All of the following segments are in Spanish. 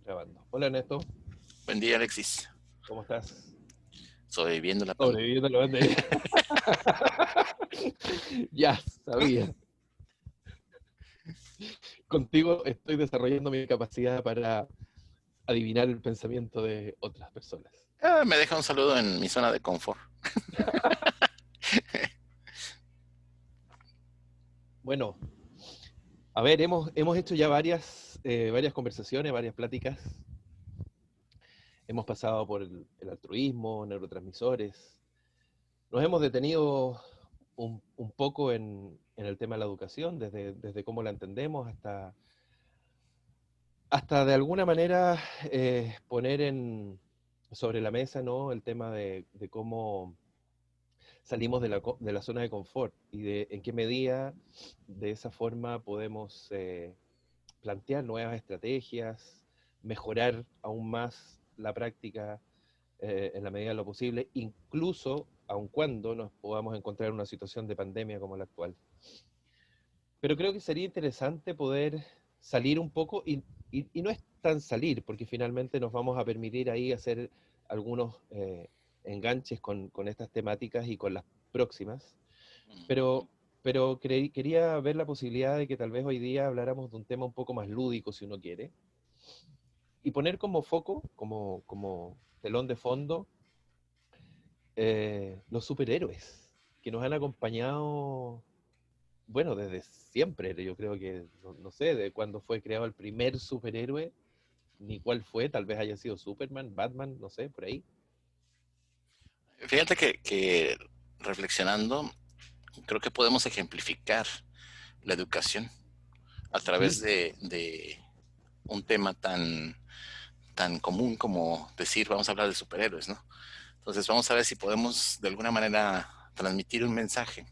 Grabando. Hola Ernesto, Buen día, Alexis. ¿cómo estás? Sobreviviendo la pandemia. Sobreviviendo la pandemia. Ya, sabía. Contigo estoy desarrollando mi capacidad para adivinar el pensamiento de otras personas. Me deja un saludo en mi zona de confort. Bueno, a ver, hemos hecho ya varias conversaciones, varias pláticas. Hemos pasado por el altruismo, neurotransmisores. Nos hemos detenido un poco en el tema de la educación, desde cómo la entendemos hasta de alguna manera poner sobre la mesa, ¿no?, el tema de cómo salimos de la zona de confort y de en qué medida de esa forma podemos plantear nuevas estrategias, mejorar aún más la práctica en la medida de lo posible, incluso aun cuando nos podamos encontrar en una situación de pandemia como la actual. Pero creo que sería interesante poder salir un poco y no es tan salir, porque finalmente nos vamos a permitir ahí hacer algunos enganches con estas temáticas y con las próximas, pero, pero quería ver la posibilidad de que tal vez hoy día habláramos de un tema un poco más lúdico, si uno quiere, y poner como foco, como telón de fondo, los superhéroes que nos han acompañado, bueno, desde siempre. Yo creo que, no sé, de cuándo fue creado el primer superhéroe, ni cuál fue, tal vez haya sido Superman, Batman, no sé, por ahí. Fíjate que reflexionando, creo que podemos ejemplificar la educación a través Sí, de un tema tan común como decir, vamos a hablar de superhéroes, ¿no? Entonces vamos a ver si podemos de alguna manera transmitir un mensaje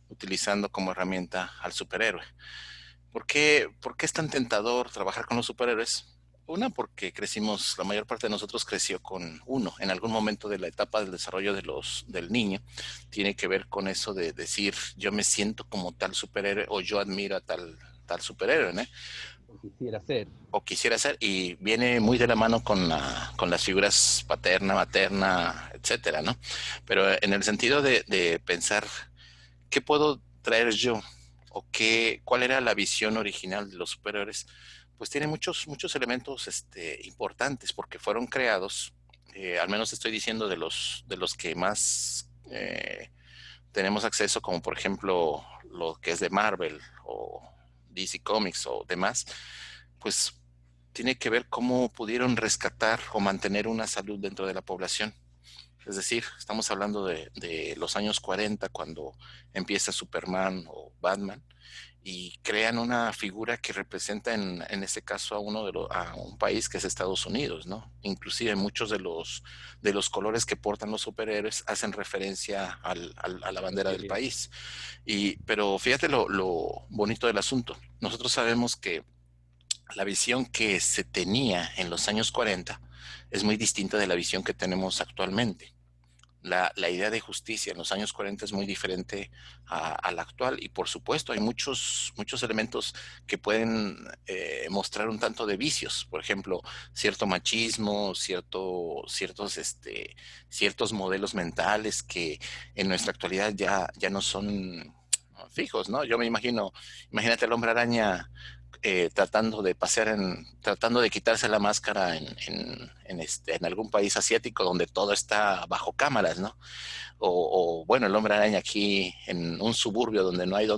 utilizando como herramienta al superhéroe. ¿Por qué es tan tentador trabajar con los superhéroes? Una, porque crecimos, la mayor parte de nosotros creció con uno. En algún momento de la etapa del desarrollo del niño, tiene que ver con eso de decir, yo me siento como tal superhéroe o yo admiro a tal superhéroe, ¿no? o quisiera ser. O quisiera ser, y viene muy de la mano con las figuras paterna, materna, etcétera, ¿no? Pero en el sentido de pensar, ¿qué puedo traer yo? ¿O cuál era la visión original de los superhéroes? Pues tiene muchos elementos importantes porque fueron creados, al menos estoy diciendo de los que más tenemos acceso, como por ejemplo lo que es de Marvel o DC Comics o demás, pues tiene que ver cómo pudieron rescatar o mantener una salud dentro de la población. Es decir, estamos hablando de los años 40, cuando empieza Superman o Batman, y crean una figura que representa en este caso a un país que es Estados Unidos, ¿no? Inclusive muchos de los colores que portan los superhéroes hacen referencia a la bandera del país. Pero fíjate lo bonito del asunto. Nosotros sabemos que la visión que se tenía en los años 40 es muy distinta de la visión que tenemos actualmente. La idea de justicia en los años 40 es muy diferente a la actual, y por supuesto hay muchos elementos que pueden mostrar un tanto de vicios, por ejemplo, cierto machismo, ciertos modelos mentales que en nuestra actualidad ya no son fijos, ¿no? Yo me imagínate al hombre araña tratando de quitarse la máscara en algún país asiático donde todo está bajo cámaras, ¿no? Bueno, el hombre araña aquí en un suburbio donde no hay no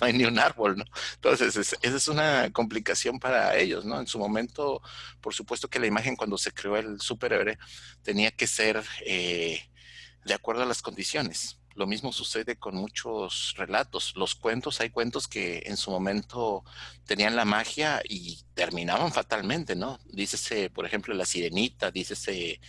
hay ni un árbol, ¿no? Entonces, esa es una complicación para ellos, ¿no? En su momento, por supuesto que la imagen cuando se creó el superhéroe tenía que ser de acuerdo a las condiciones. Lo mismo sucede con muchos relatos. Los cuentos, hay cuentos que en su momento tenían la magia y terminaban fatalmente, ¿no? Dícese, por ejemplo, La Sirenita, dícese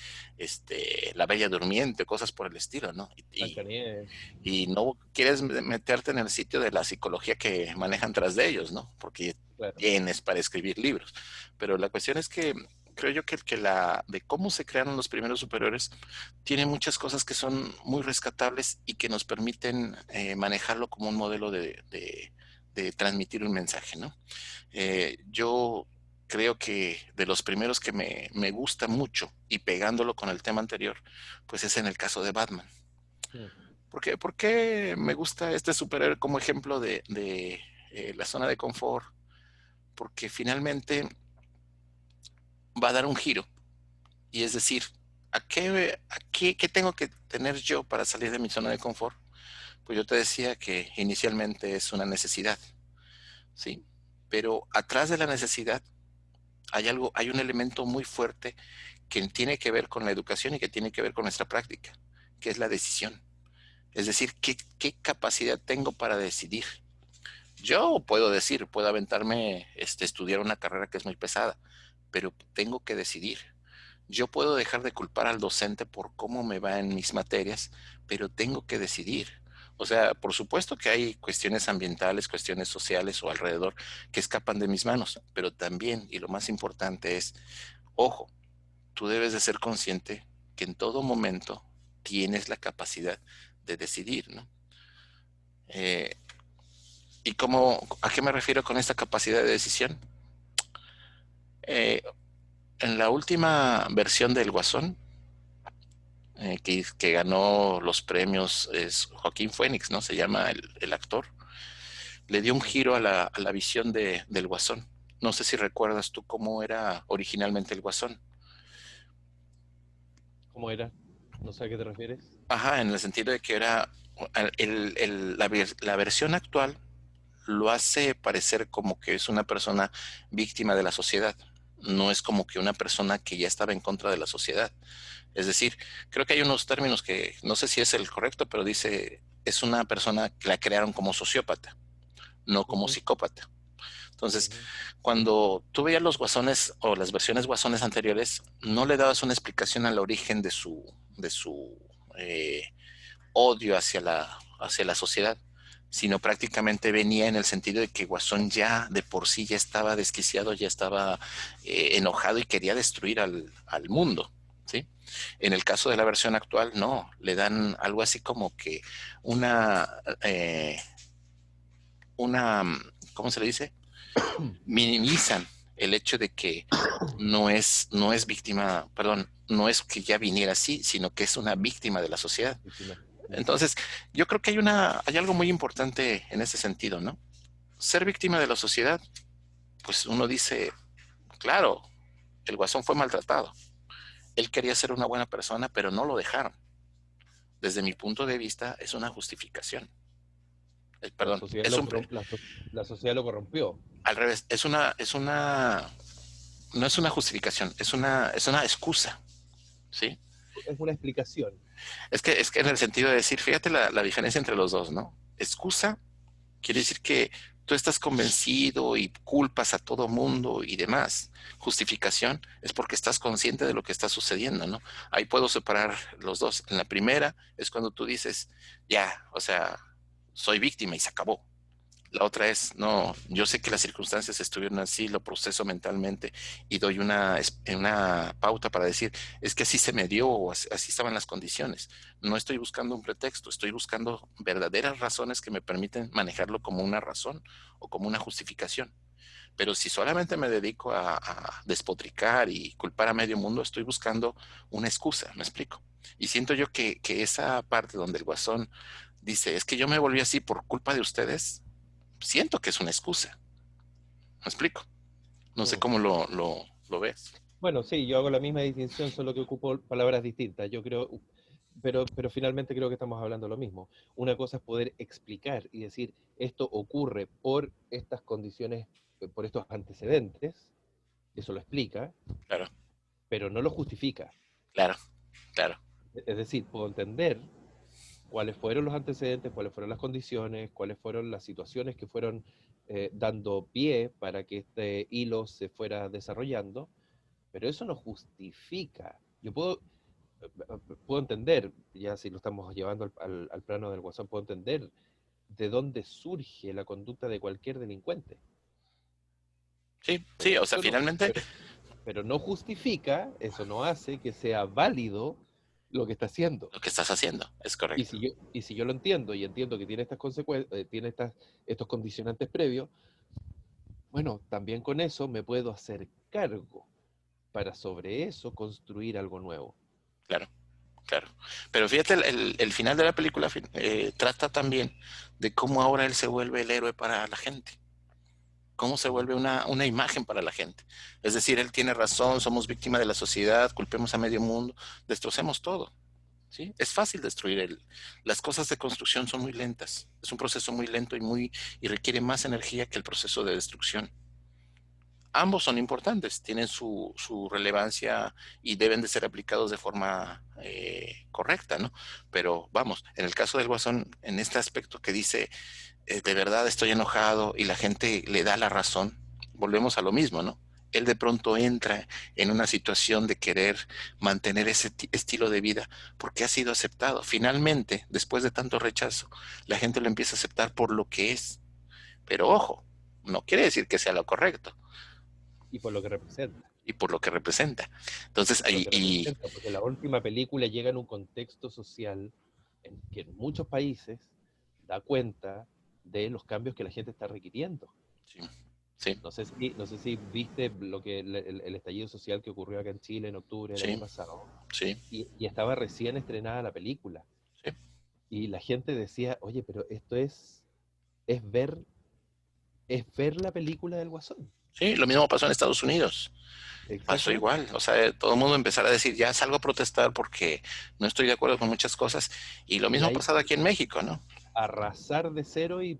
La Bella Durmiente, cosas por el estilo, ¿no? Blancanieves, Y no quieres meterte en el sitio de la psicología que manejan tras de ellos, ¿no? Porque claro. tienes para escribir libros. Pero la cuestión es que creo yo que de cómo se crearon los primeros superiores tiene muchas cosas que son muy rescatables y que nos permiten manejarlo como un modelo de transmitir un mensaje, ¿no? Yo creo que de los primeros que me gusta mucho, y pegándolo con el tema anterior, pues es en el caso de Batman. Mm. ¿Por qué me gusta este superhéroe como ejemplo la zona de confort? Porque finalmente va a dar un giro. Y es decir, ¿qué tengo que tener yo para salir de mi zona de confort? Pues yo te decía que inicialmente es una necesidad, ¿sí? Pero atrás de la necesidad hay un elemento muy fuerte que tiene que ver con la educación y que tiene que ver con nuestra práctica, que es la decisión. Es decir, ¿qué capacidad tengo para decidir? Yo puedo decir, puedo aventarme, estudiar una carrera que es muy pesada, pero tengo que decidir. Yo puedo dejar de culpar al docente por cómo me va en mis materias, pero tengo que decidir. O sea, por supuesto que hay cuestiones ambientales, cuestiones sociales o alrededor que escapan de mis manos, pero también, y lo más importante es, ojo, tú debes de ser consciente que en todo momento tienes la capacidad de decidir, ¿no? Eh, ¿A qué me refiero con esta capacidad de decisión? Eh, en la última versión del Guasón, que ganó los premios, es Joaquín Phoenix, ¿no? Se llama el actor. Le dio un giro a la visión del Guasón. No sé si recuerdas tú cómo era originalmente el Guasón. ¿Cómo era? No sé a qué te refieres. Ajá, en el sentido de que era la versión actual lo hace parecer como que es una persona víctima de la sociedad. No es como que una persona que ya estaba en contra de la sociedad. Es decir, creo que hay unos términos que no sé si es el correcto, pero dice, es una persona que la crearon como sociópata, no como Ujú, psicópata. Entonces, ujú. cuando tú veías los guasones o las versiones guasones anteriores, no le dabas una explicación al origen de su odio hacia la sociedad, sino prácticamente venía en el sentido de que Guasón ya de por sí ya estaba desquiciado, ya estaba enojado y quería destruir al mundo, ¿sí? En el caso de la versión actual, no, le dan algo así como que una, eh, una, ¿cómo se le dice? Minimizan el hecho de que no es víctima, perdón, no es que ya viniera así, sino que es una víctima de la sociedad. Víctima. Mm. Entonces, yo creo que hay algo muy importante en ese sentido, ¿no? Ser víctima de la sociedad, pues uno dice, claro, el Guasón fue maltratado. Él quería ser una buena persona, pero no lo dejaron. Desde mi punto de vista, es una justificación. La Perdón, sociedad la sociedad lo corrompió. al revés, no es una justificación, es una excusa, ¿sí? Es una explicación. Es que en el sentido de decir, fíjate la diferencia entre los dos, ¿no? Excusa quiere decir que tú estás convencido y culpas a todo mundo y demás. Justificación es porque estás consciente de lo que está sucediendo, ¿no? Ahí puedo separar los dos. En la primera es cuando tú dices, ya, o sea, soy víctima y se acabó. La otra es, no, yo sé que las circunstancias estuvieron así, lo proceso mentalmente y doy una pauta para decir, es que así se me dio o así estaban las condiciones. No estoy buscando un pretexto, estoy buscando verdaderas razones que me permiten manejarlo como una razón o como una justificación. Pero si solamente me dedico a despotricar y culpar a medio mundo, estoy buscando una excusa, ¿me explico? Y siento yo que esa parte donde el Guasón dice, es que yo me volví así por culpa de ustedes, siento que es una excusa. ¿Me explico? No sé Mm. cómo lo ves. Bueno, sí, yo hago la misma distinción, solo que ocupo palabras distintas. Yo creo, pero finalmente creo que estamos hablando de lo mismo. Una cosa es poder explicar y decir, esto ocurre por estas condiciones, por estos antecedentes, eso lo explica, Claro, pero no lo justifica. claro, claro. Es decir, puedo entender cuáles fueron los antecedentes, cuáles fueron las condiciones, cuáles fueron las situaciones que fueron dando pie para que este hilo se fuera desarrollando, pero eso no justifica. Yo puedo entender, ya si lo estamos llevando al plano del WhatsApp, puedo entender de dónde surge la conducta de cualquier delincuente, Sí, sí, pero o sea, eso no, finalmente pero no justifica, eso no hace que sea válido lo que está haciendo. lo que estás haciendo es Y correcto. si yo lo entiendo y entiendo que tiene estas consecuencias, tiene estos condicionantes previos, bueno, también con eso me puedo acercar descargo para sobre eso construir algo nuevo. Claro, claro. Pero fíjate, el final de la película trata también de cómo ahora él se vuelve el héroe para la gente. Cómo se vuelve una imagen para la gente. Es decir, él tiene razón, somos víctimas de la sociedad, culpemos a medio mundo, destrocemos todo. ¿Sí? Es fácil destruir las cosas de construcción son muy lentas. Es un proceso muy lento y requiere más energía que el proceso de destrucción. Ambos son importantes, tienen su relevancia y deben de ser aplicados de forma correcta, ¿no? Pero vamos, en el caso del Guasón, en este aspecto que dice, de verdad estoy enojado y la gente le da la razón, volvemos a lo mismo, ¿no? Él de pronto entra en una situación de querer mantener ese estilo de vida porque ha sido aceptado. Finalmente, después de tanto rechazo, la gente lo empieza a aceptar por lo que es. Pero ojo, no quiere decir que sea lo correcto Y por lo que representa. y por lo que representa. Entonces, Por lo que y representa, porque la última película llega en un contexto social en que en muchos países da cuenta de los cambios que la gente está requiriendo. sí, sí, No sé si viste lo que el estallido social que ocurrió acá en Chile en octubre del año sí, pasado, sí, y estaba recién estrenada la película. sí. Y la gente decía, oye, pero esto es ver, es ver la película del Guasón. Sí, lo mismo pasó en Estados Unidos. Pasó Exactamente. igual. O sea, todo el mundo empezara a decir, ya salgo a protestar porque no estoy de acuerdo con muchas cosas. Y lo Y mismo ha hay pasado que aquí en México, ¿no? arrasar de cero y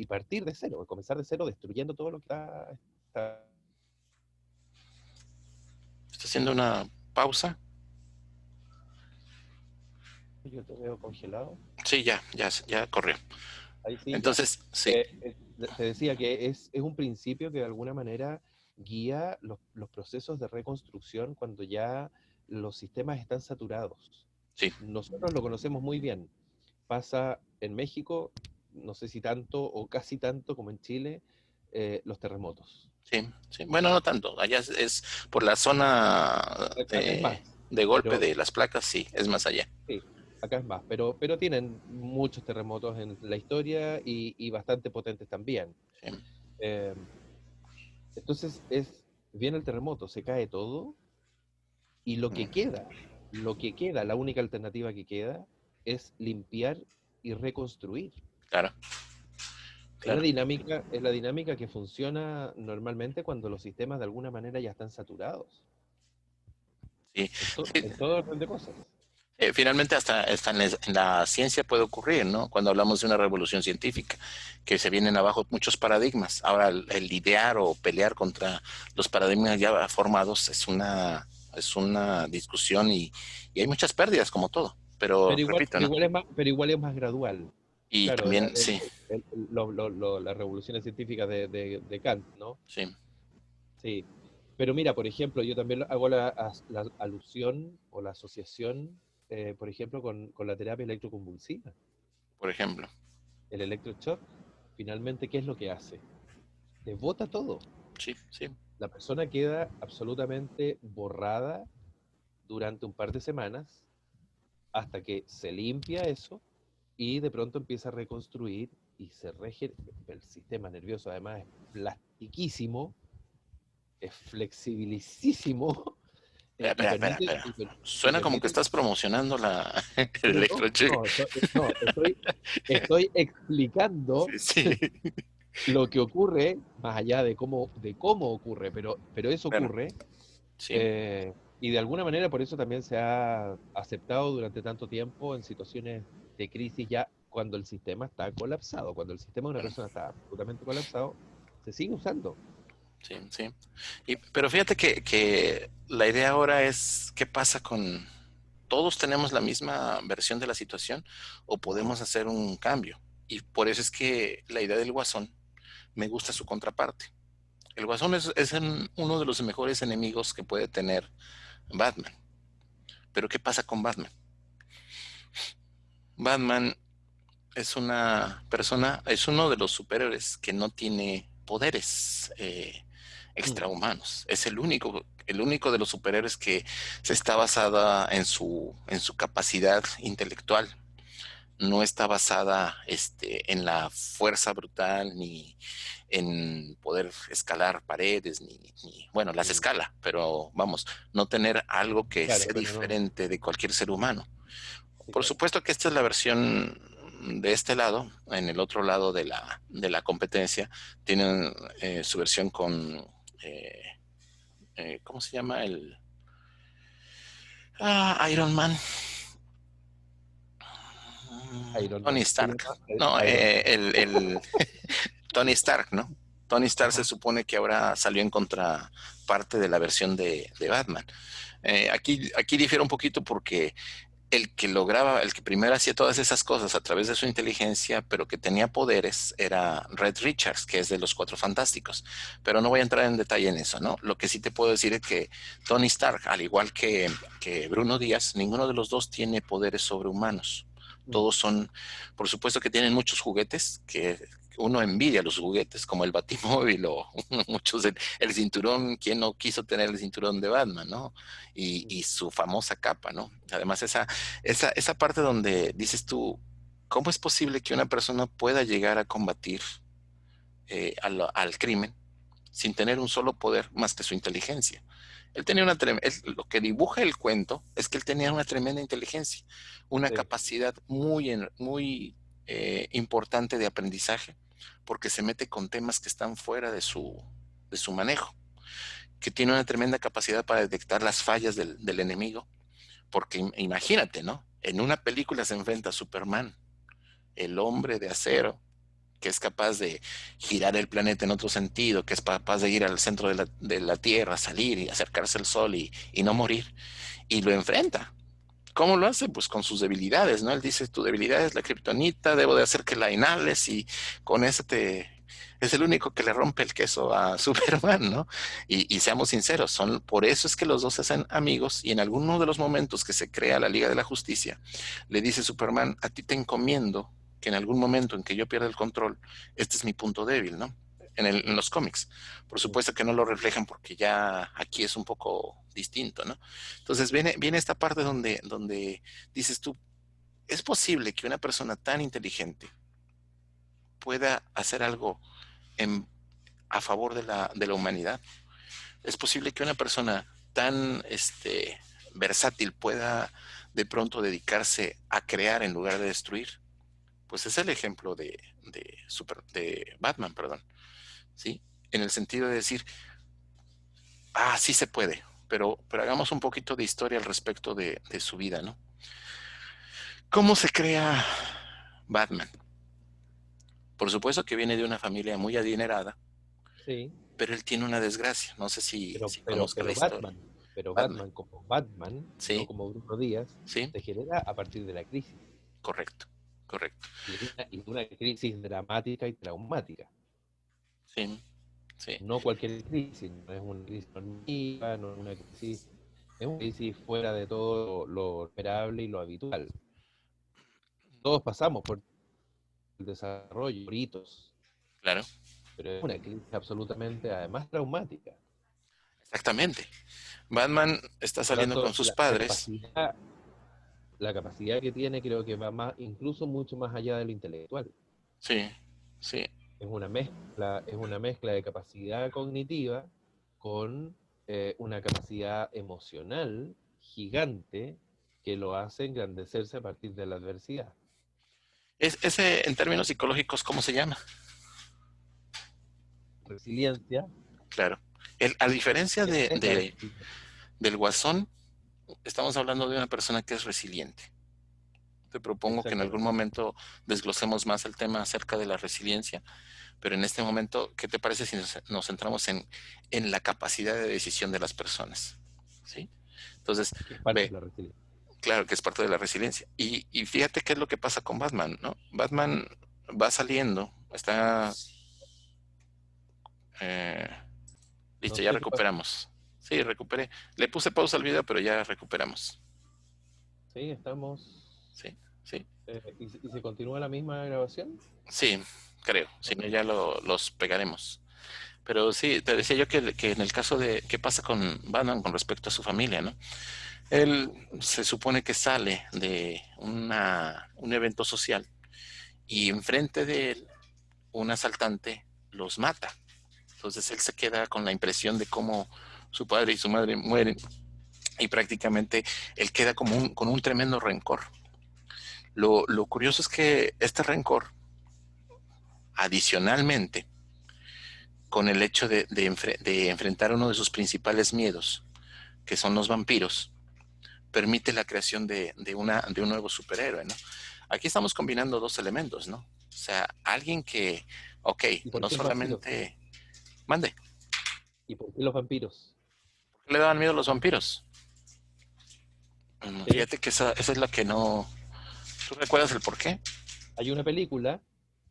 partir de cero, comenzar de cero destruyendo todo lo que está. Está haciendo una pausa. Yo te veo congelado. Sí, ya corrió. Ahí sí, ya. Entonces, sí, Eh, Te decía que es un principio que de alguna manera guía los procesos de reconstrucción cuando ya los sistemas están saturados. sí, Nosotros lo conocemos muy bien. Pasa en México, no sé si tanto o casi tanto como en Chile, los terremotos. sí, sí. Bueno, no tanto. Allá es por la zona Acá es más, de golpe pero de las placas, sí, es más allá. sí, acá es más, pero tienen muchos terremotos en la historia y bastante potentes también. Sí. Eh, entonces viene el terremoto, se cae todo y Mm, la única alternativa que queda es limpiar y reconstruir. claro, claro. Es la dinámica que funciona normalmente cuando los sistemas de alguna manera ya están saturados, Sí, en, sí. en todo orden de cosas. Finalmente hasta en la ciencia puede ocurrir, ¿no? Cuando hablamos de una revolución científica, que se vienen abajo muchos paradigmas. Ahora el lidiar o pelear contra los paradigmas ya formados es una discusión y hay muchas pérdidas como todo. Pero repito, ¿no? Pero igual es más gradual. Y Claro, también, sí, las revoluciones científicas de Kant, ¿no? sí, Sí. Pero mira, por ejemplo, yo también hago la alusión o la asociación, por ejemplo, con la terapia electroconvulsiva. por ejemplo, El electroshock, finalmente, ¿qué es lo que hace? Te bota todo. sí, sí, La persona queda absolutamente borrada durante un par de semanas hasta que se limpia eso y de pronto empieza a reconstruir y el sistema nervioso además es plastiquísimo, es flexibilicísimo espera. y Suena como que permite. estás promocionando el No, no, electrocheck. no, estoy explicando Sí, sí, lo que ocurre más allá de cómo ocurre, pero eso claro, ocurre. sí. Y de alguna manera por eso también se ha aceptado durante tanto tiempo en situaciones de crisis ya cuando el sistema está colapsado, cuando el sistema de una Claro. persona está absolutamente colapsado, se sigue usando. Sí, sí. Pero fíjate que la idea ahora es qué pasa con todos tenemos la misma versión de la situación o podemos hacer un cambio. Y por eso es que la idea del Guasón me gusta su contraparte. El Guasón es uno de los mejores enemigos que puede tener Batman. Pero ¿qué pasa con Batman? Batman es una persona, es uno de los superhéroes que no tiene poderes Mm. extrahumanos. Es el único de los superhéroes que se está basada en su capacidad intelectual. no está basada en la fuerza brutal, ni en poder escalar paredes, bueno, las Mm, escala, pero vamos, no tener algo que claro, sea pero no, diferente de cualquier ser humano. sí, Por claro. supuesto que esta es la versión de este lado. En el otro lado de la competencia tienen su versión con, eh, ¿cómo se llama? Iron Man. Iron Tony Man. Se Stark. llama No, Iron Man. Tony Stark, ¿no? Tony Stark se Ajá. supone que ahora salió en contraparte de la versión de Batman. Aquí difiere un poquito porque el que lograba, el que primero hacía todas esas cosas a través de su inteligencia, pero que tenía poderes, era Red Richards, que es de los Cuatro Fantásticos. Pero no voy a entrar en detalle en eso, ¿no? Lo que sí te puedo decir es que Tony Stark, al igual que Bruno Díaz, ninguno de los dos tiene poderes sobrehumanos. Mm, Todos son, por supuesto que tienen muchos juguetes, que uno envidia los juguetes, como el Batimóvil o muchos, el cinturón, ¿quién no quiso tener el cinturón de Batman, ¿no? mm, Y su famosa capa, ¿no? Además, esa parte donde dices tú, ¿cómo es posible que una persona pueda llegar a combatir al crimen sin tener un solo poder más que su inteligencia? Él tenía lo que dibuja el cuento es que él tenía una tremenda inteligencia, una sí. capacidad muy importante de aprendizaje, porque se mete con temas que están fuera de su manejo, que tiene una tremenda capacidad para detectar las fallas del enemigo, porque imagínate, ¿no? En una película se enfrenta a Superman, el hombre de acero, que es capaz de girar el planeta en otro sentido, que es capaz de ir al centro de la Tierra, salir y acercarse al Sol y no morir, y lo enfrenta. ¿Cómo lo hace? Pues con sus debilidades, ¿no? Él dice, tu debilidad es la kriptonita, debo de hacer que la inhales y con eso Es el único que le rompe el queso a Superman, ¿no? Y seamos sinceros, por eso es que los dos se hacen amigos y en alguno de los momentos que se crea la Liga de la Justicia, le dice Superman, a ti te encomiendo que en algún momento en que yo pierda el control, este es mi punto débil, ¿no? En los cómics. Por Mm, supuesto que no lo reflejan porque ya aquí es un poco distinto, ¿no? Entonces viene esta parte donde dices tú, ¿es posible que una persona tan inteligente pueda hacer algo en, a favor de la humanidad? ¿Es posible que una persona tan versátil pueda de pronto dedicarse a crear en lugar de destruir? Pues es el ejemplo de Batman, perdón, ¿sí? En el sentido de decir, sí se puede, pero hagamos un poquito de historia al respecto de su vida, ¿no? ¿Cómo se crea Batman? Por supuesto que viene de una familia muy adinerada, sí, pero él tiene una desgracia. No sé si pero, conozca la historia. pero Batman, Batman como Batman, no sí, como Bruno Díaz, sí, se genera a partir de la crisis. correcto, correcto. Y de una crisis dramática y traumática. Sí, sí. No cualquier crisis, no es una crisis normativa, no es una crisis, es una crisis fuera de todo lo esperable y lo habitual. Todos pasamos por el desarrollo, por hitos, Claro, pero es una crisis absolutamente, además, traumática. exactamente. Batman está Por lo saliendo con tanto, sus padres. la capacidad que tiene creo que va más, incluso mucho más allá de lo intelectual. Sí, sí. Es una mezcla de capacidad cognitiva con una capacidad emocional gigante que lo hace engrandecerse a partir de la adversidad. Ese, en términos psicológicos, ¿cómo se llama? Resiliencia, Claro. A diferencia es la resiliencia. del Guasón, estamos hablando de una persona que es resiliente. Te propongo que en algún Exactamente. momento desglosemos más el tema acerca de la resiliencia, pero en este momento, ¿qué te parece si nos centramos en la capacidad de decisión de las personas? ¿Sí? Entonces, Que es parte de ve, la resiliencia. claro que es parte de la resiliencia. Y fíjate qué es lo que pasa con Batman, ¿no? Batman va saliendo, está... eh, No listo, ya sé qué pasa. recuperamos. Sí, recuperé. Le puse pausa al video, pero ya recuperamos. Sí, estamos. Sí, sí. Y se continúa la misma grabación? Sí, creo. Si Ok. no, ya los pegaremos. Pero sí, te decía yo que en el caso de qué pasa con Batman con respecto a su familia, ¿no? Él se supone que sale de un evento social y enfrente de él un asaltante los mata. Entonces él se queda con la impresión de cómo su padre y su madre mueren y prácticamente él queda como con un tremendo rencor. Lo curioso es que este rencor, adicionalmente, con el hecho de enfrentar uno de sus principales miedos, que son los vampiros, permite la creación de un nuevo superhéroe, ¿no? Aquí estamos combinando dos elementos, ¿no? O sea, alguien que, ok, ¿Y por no qué el vampiro? solamente mande, ¿Y por qué los vampiros? ¿por qué le daban miedo a los vampiros? ¿Sí? Fíjate que esa es la que no. ¿Tú recuerdas el por qué? Hay una película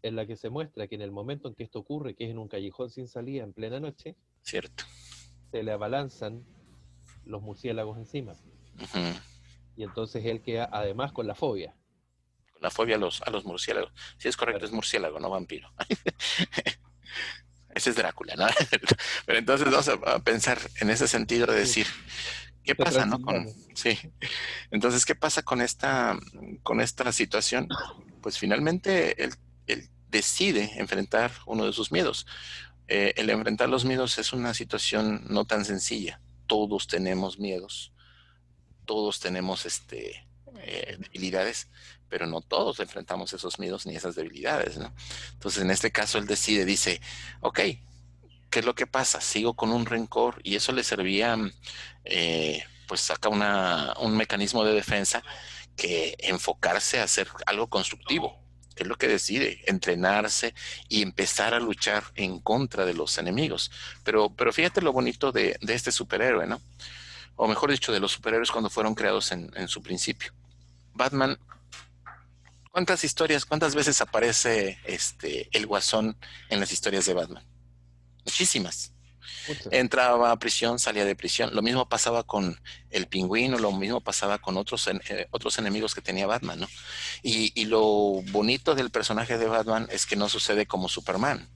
en la que se muestra que en el momento en que esto ocurre, que es en un callejón sin salida en plena noche, Cierto. se le abalanzan los murciélagos encima. Ujú. Y entonces él queda además con la fobia. La fobia a los murciélagos. Sí, es correcto, Claro. es murciélago, no vampiro. Ese es Drácula, ¿no? Pero entonces vamos a pensar en ese sentido de Sí, decir, ¿qué este pasa, no? transilvano. Sí. Entonces, ¿qué pasa con esta situación? Pues finalmente él decide enfrentar uno de sus miedos. El enfrentar los miedos es una situación no tan sencilla. Todos tenemos miedos, todos tenemos debilidades, pero no todos enfrentamos esos miedos ni esas debilidades, ¿no? Entonces, en este caso, él decide, dice, ok, ¿qué es lo que pasa? Sigo con un rencor y eso le servía, pues saca un mecanismo de defensa que enfocarse a hacer algo constructivo, que es lo que decide, entrenarse y empezar a luchar en contra de los enemigos. Pero fíjate lo bonito de este superhéroe, ¿no? O mejor dicho, de los superhéroes cuando fueron creados en su principio. Batman, ¿cuántas historias, cuántas veces aparece el Guasón en las historias de Batman? Muchísimas. Muchas. Entraba a prisión, salía de prisión. Lo mismo pasaba con el Pingüino, lo mismo pasaba con otros enemigos que tenía Batman, ¿no? Y lo bonito del personaje de Batman es que no sucede como Superman.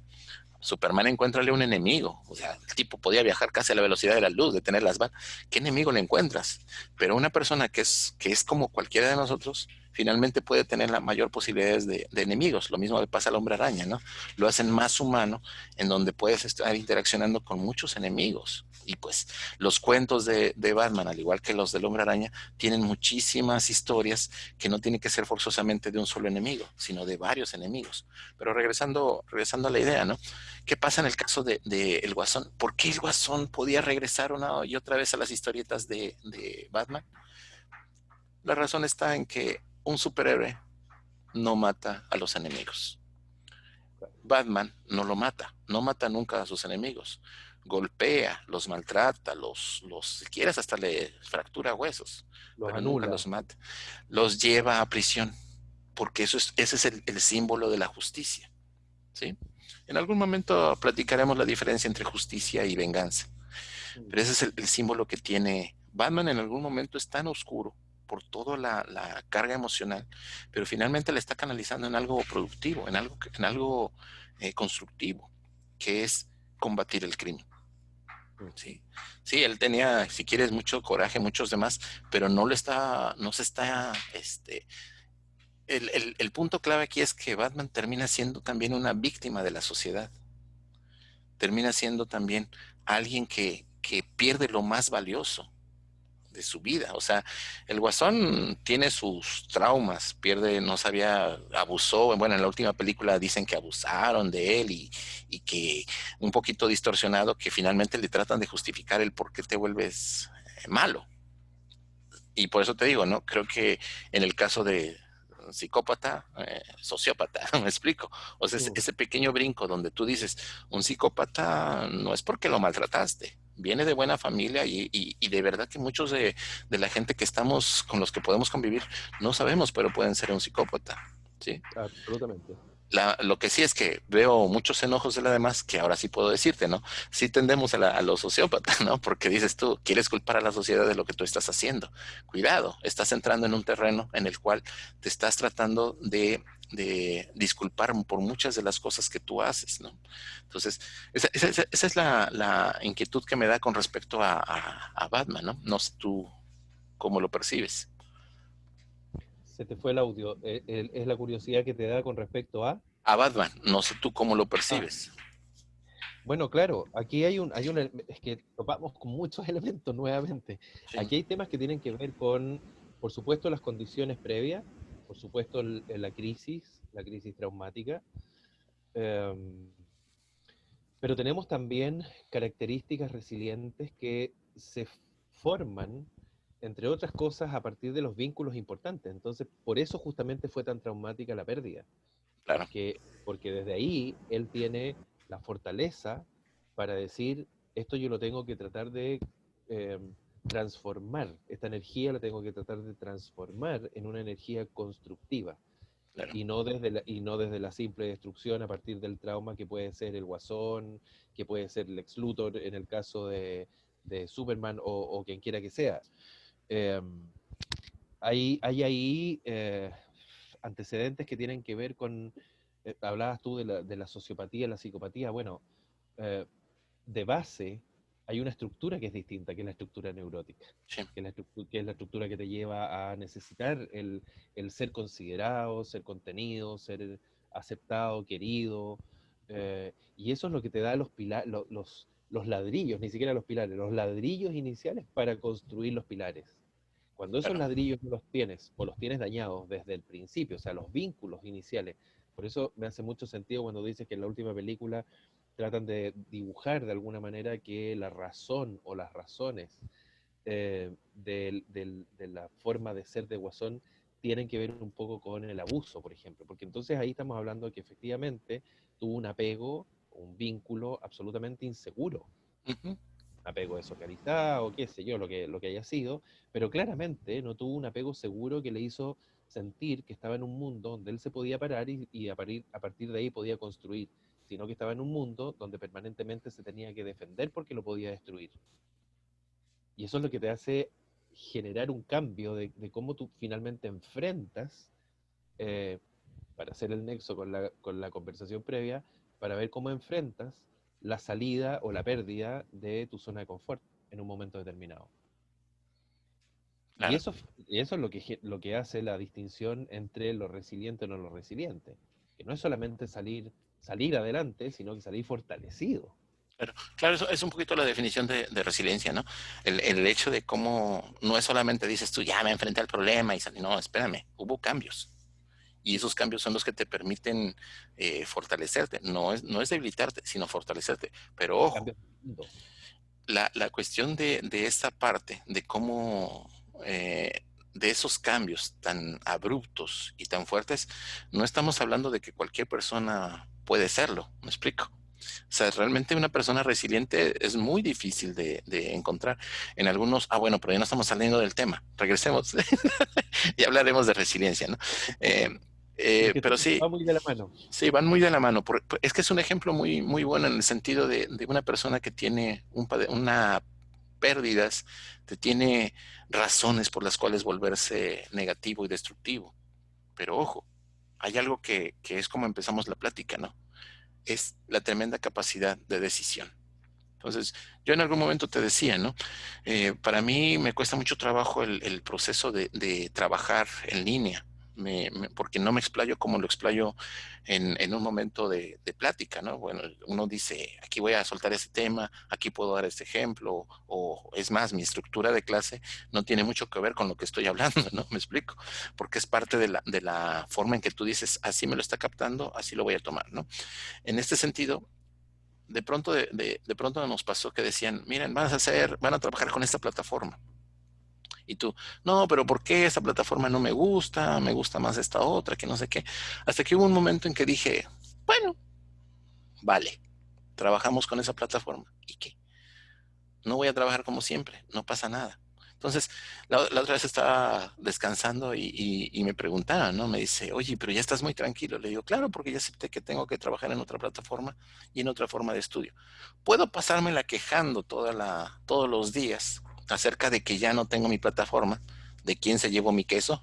Superman encuéntrale un enemigo. O sea, el tipo podía viajar casi a la velocidad de la luz, detener las balas. ¿Qué enemigo le encuentras? Pero una persona que es como cualquiera de nosotros, finalmente puede tener la mayor posibilidades de enemigos. Lo mismo le pasa al hombre araña, ¿no? Lo hacen más humano, en donde puedes estar interaccionando con muchos enemigos. Y pues los cuentos de Batman, al igual que los del hombre araña, tienen muchísimas historias que no tienen que ser forzosamente de un solo enemigo, sino de varios enemigos. Pero regresando a la idea, ¿no? ¿Qué pasa en el caso de El Guasón? ¿Por qué el Guasón podía regresar una y otra vez a las historietas de Batman? La razón está en que un superhéroe no mata a los enemigos. Batman no lo mata, no mata nunca a sus enemigos. Golpea, los maltrata, si quieres, hasta le fractura huesos, Los pero nunca anula. los mata. Los lleva a prisión, porque ese es el símbolo de la justicia. ¿Sí? En algún momento platicaremos la diferencia entre justicia y venganza, Mm. pero ese es el símbolo que tiene Batman. En algún momento es tan oscuro por toda la carga emocional, pero finalmente la está canalizando en algo productivo, en algo constructivo, que es combatir el crimen. Mm. Sí, sí, él tenía, si quieres, mucho coraje, muchos demás, pero no se está, el punto clave aquí es que Batman termina siendo también una víctima de la sociedad, termina siendo también alguien que pierde lo más valioso de su vida. O sea, el Guasón tiene sus traumas, pierde, no sabía, abusó, bueno, en la última película dicen que abusaron de él y que un poquito distorsionado, que finalmente le tratan de justificar el por qué te vuelves malo. Y por eso te digo, ¿no? Creo que en el caso de psicópata, sociópata, me explico. O sea, Mm. ese pequeño brinco donde tú dices, un psicópata no es porque lo maltrataste, viene de buena familia y de verdad que muchos de la gente que estamos, con los que podemos convivir, no sabemos, pero pueden ser un psicópata, ¿sí? Absolutamente. Lo que sí es que veo muchos enojos de la demás, que ahora sí puedo decirte, ¿no? Sí tendemos a los sociópatas, ¿no? Porque dices tú, quieres culpar a la sociedad de lo que tú estás haciendo. Cuidado, estás entrando en un terreno en el cual te estás tratando de disculpar por muchas de las cosas que tú haces, ¿no? Entonces, esa es la inquietud que me da con respecto a Batman, ¿no? No sé tú. cómo lo percibes. Se te fue el audio. Es la curiosidad que te da con respecto a... A Batman, no sé tú cómo lo Ah, percibes. bueno, claro, aquí es que topamos con muchos elementos nuevamente. Sí, Aquí hay temas que tienen que ver con, por supuesto, las condiciones previas, por supuesto, la crisis traumática, em, pero tenemos también características resilientes que se forman, entre otras cosas, a partir de los vínculos importantes. Entonces, por eso justamente fue tan traumática la pérdida, claro, porque desde ahí él tiene la fortaleza para decir, esto yo lo tengo que tratar de eh, transformar, esta energía la tengo que tratar de transformar en una energía constructiva claro. y no desde la simple destrucción a partir del trauma que puede ser el Guasón, que puede ser Lex Luthor en el caso de Superman o quien quiera que sea. Eh, hay ahí antecedentes que tienen que ver con, hablabas tú de la sociopatía, la psicopatía, bueno, eh, de base hay una estructura que es distinta, que es la estructura neurótica, Sí, que es la estructura que te lleva a necesitar el ser considerado, ser contenido, ser aceptado, querido, y eso es lo que te da los ladrillos, ni siquiera los pilares, los ladrillos iniciales para construir los pilares. Cuando esos claro. ladrillos no los tienes, o los tienes dañados desde el principio, o sea, los vínculos iniciales, por eso me hace mucho sentido cuando dices que en la última película tratan de dibujar de alguna manera que la razón o las razones de la forma de ser de Guasón tienen que ver un poco con el abuso, por ejemplo, porque entonces ahí estamos hablando de que efectivamente tuvo un apego, un vínculo absolutamente inseguro, Ujú. apego desorganizado, qué sé yo, lo que haya sido, pero claramente no tuvo un apego seguro que le hizo sentir que estaba en un mundo donde él se podía parar y a partir de ahí podía construir, sino que estaba en un mundo donde permanentemente se tenía que defender porque lo podía destruir. Y eso es lo que te hace generar un cambio de cómo tú finalmente enfrentas, eh, para hacer el nexo con la conversación previa, para ver cómo enfrentas la salida o la pérdida de tu zona de confort en un momento determinado. Claro. Y eso es lo que hace la distinción entre lo resiliente o no lo resiliente, que no es solamente salir adelante, sino que salir fortalecido. Claro, claro, eso es un poquito la definición de resiliencia, ¿no? El hecho de cómo no es solamente dices tú, ya me enfrenté al problema y salí, no, espérame, hubo cambios. Y esos cambios son los que te permiten fortalecerte. No es debilitarte, sino fortalecerte. Pero ojo, Cambios profundos. la cuestión de esta parte, de cómo, de esos cambios tan abruptos y tan fuertes, no estamos hablando de que cualquier persona puede serlo, ¿me explico? O sea, realmente una persona resiliente es muy difícil de encontrar. En algunos, bueno, pero ya no estamos saliendo del tema. Regresemos y hablaremos de resiliencia, ¿no? Un Eh, poco. Es que pero sí, va muy de la mano. sí, van muy de la mano. Es que es un ejemplo muy, muy bueno en el sentido de una persona que tiene una pérdidas, que tiene razones por las cuales volverse negativo y destructivo. Pero ojo, hay algo que es como empezamos la plática, ¿no? Es la tremenda capacidad de decisión. Entonces, yo en algún momento te decía, ¿no? Para mí me cuesta mucho trabajo el proceso de trabajar en línea, porque no me explayo como lo explayo en un momento de plática, ¿no? Bueno, uno dice, aquí voy a soltar este tema, aquí puedo dar este ejemplo, o es más, mi estructura de clase no tiene mucho que ver con lo que estoy hablando, ¿no? Me explico, porque es parte de la forma en que tú dices, así me lo está captando, así lo voy a tomar, ¿no? En este sentido, de pronto nos pasó que decían, miren, van a trabajar con esta plataforma. Y tú, no, pero ¿por qué esta plataforma no me gusta más esta otra, que no sé qué? Hasta que hubo un momento en que dije, bueno, vale, trabajamos con esa plataforma. ¿Y qué? No voy a trabajar como siempre, no pasa nada. Entonces, la otra vez estaba descansando y me preguntaba, ¿no? Me dice, oye, pero ya estás muy tranquilo. Le digo, claro, porque ya acepté que tengo que trabajar en otra plataforma y en otra forma de estudio. Puedo pasármela quejando todos los días acerca de que ya no tengo mi plataforma, de quién se llevó mi queso,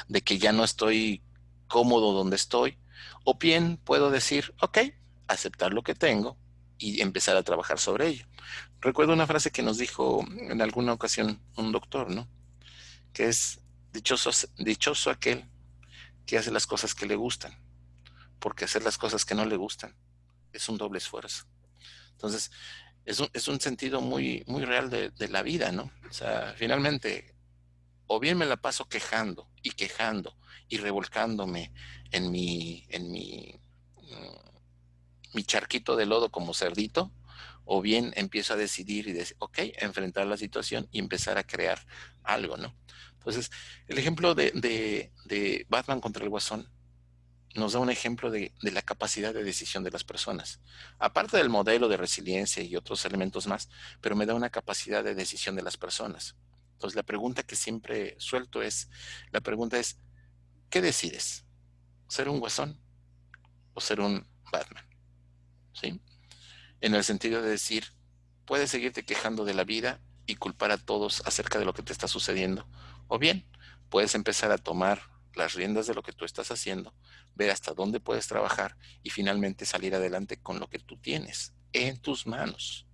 de que ya no estoy cómodo donde estoy. O bien puedo decir, ok, aceptar lo que tengo y empezar a trabajar sobre ello. Recuerdo una frase que nos dijo en alguna ocasión un doctor, ¿no? que es dichoso aquel que hace las cosas que le gustan, porque hacer las cosas que no le gustan es un doble esfuerzo. Entonces, es un sentido muy, muy real de la vida, ¿no? O sea, finalmente, o bien me la paso quejando y revolcándome en mi charquito de lodo como cerdito, o bien empiezo a decidir y decir, ok, enfrentar la situación y empezar a crear algo, ¿no? Entonces, el ejemplo de Batman contra el Guasón nos da un ejemplo de la capacidad de decisión de las personas. Aparte del modelo de resiliencia y otros elementos más, pero me da una capacidad de decisión de las personas. Entonces, la pregunta que siempre suelto la pregunta es, ¿qué decides? ¿Ser un Guasón o ser un Batman? ¿Sí? En el sentido de decir, puedes seguirte quejando de la vida y culpar a todos acerca de lo que te está sucediendo, o bien puedes empezar a tomar las riendas de lo que tú estás haciendo, ver hasta dónde puedes trabajar y finalmente salir adelante con lo que tú tienes en tus manos.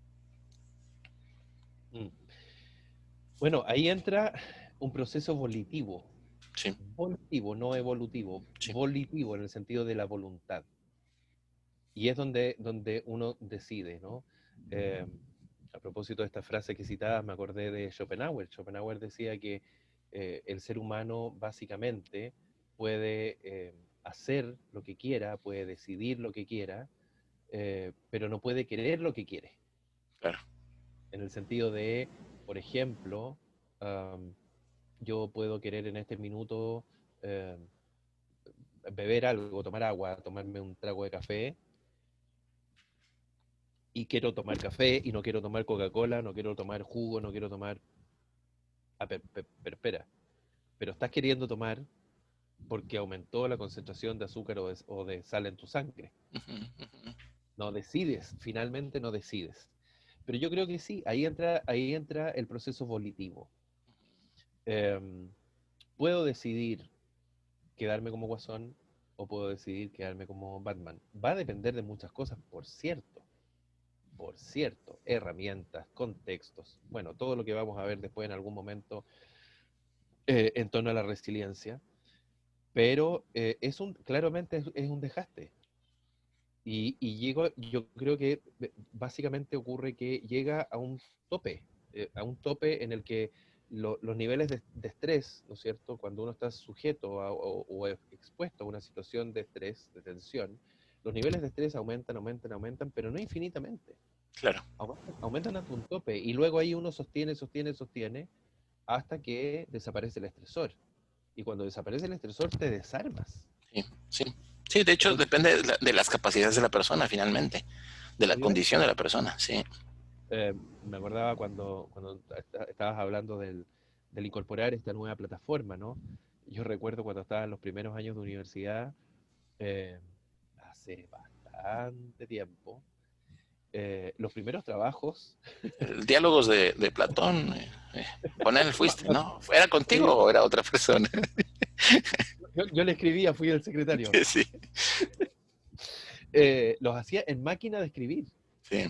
Mm. Bueno, ahí entra un proceso volitivo. Sí, Volitivo, no evolutivo. sí. Volitivo en el sentido de la voluntad. Y es donde uno decide, ¿no? Eh, a propósito de esta frase que citabas, me acordé de Schopenhauer. Schopenhauer decía que el ser humano básicamente puede hacer lo que quiera, puede decidir lo que quiera, pero no puede querer lo que quiere. Claro. En el sentido de, por ejemplo, um, yo puedo querer en este minuto eh, beber algo, tomar agua, tomarme un trago de café, y quiero tomar café y no quiero tomar Coca-Cola, no quiero tomar jugo, no quiero tomar... Ah, pero espera, pero estás queriendo tomar porque aumentó la concentración de azúcar o de sal en tu sangre. Ujú, ujú. No decides, finalmente no decides. Pero yo creo que sí, ahí entra el proceso volitivo. Eh, puedo decidir quedarme como Guasón o puedo decidir quedarme como Batman. Va a depender de muchas cosas, por cierto, herramientas, contextos, bueno, todo lo que vamos a ver después en algún momento en torno a la resiliencia, pero claramente es un desgaste. Yo creo que básicamente ocurre que llega a un tope en el que los niveles de estrés, ¿no es cierto? Cuando uno está sujeto o expuesto a una situación de estrés, de tensión, los niveles de estrés aumentan, aumentan, aumentan, pero no infinitamente. Claro. Aumentan hasta un tope y luego ahí uno sostiene, sostiene, sostiene hasta que desaparece el estresor. Y cuando desaparece el estresor te desarmas. Sí, sí. Sí, de hecho Entonces, depende de las capacidades de la persona finalmente, de la obviamente, condición de la persona, sí. me acordaba cuando estabas hablando del incorporar esta nueva plataforma, ¿no? Yo recuerdo cuando estaba en los primeros años de universidad, eh, hace bastante tiempo, los primeros trabajos, Diálogos de Platón, con él ma- fuiste, ma- ¿no? ¿Era contigo sí, o era otra persona? yo le escribía, fui el secretario, Sí, los hacía en máquina de escribir. sí.